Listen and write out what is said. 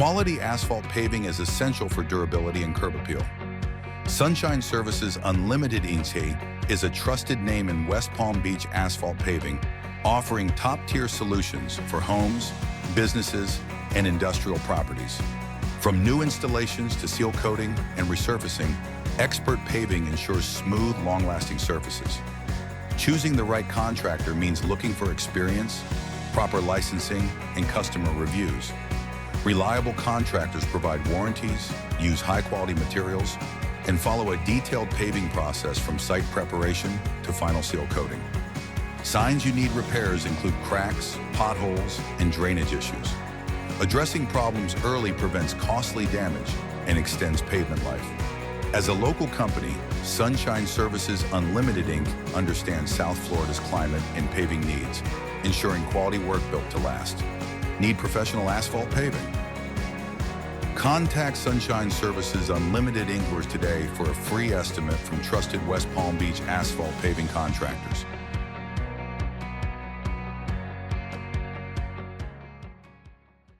Quality asphalt paving is essential for durability and curb appeal. Sunshine Services Unlimited Inc. is a trusted name in West Palm Beach asphalt paving, offering top-tier solutions for homes, businesses, and industrial properties. From new installations to seal coating and resurfacing, expert paving ensures smooth, long-lasting surfaces. Choosing the right contractor means looking for experience, proper licensing, and customer reviews. Reliable contractors provide warranties, use high-quality materials, and follow a detailed paving process from site preparation to final seal coating. Signs you need repairs include cracks, potholes, and drainage issues. Addressing problems early prevents costly damage and extends pavement life. As a local company, Sunshine Services Unlimited Inc. understands South Florida's climate and paving needs, ensuring quality work built to last. Need professional asphalt paving? Contact Sunshine Services Unlimited Inc. today for a free estimate from trusted West Palm Beach asphalt paving contractors.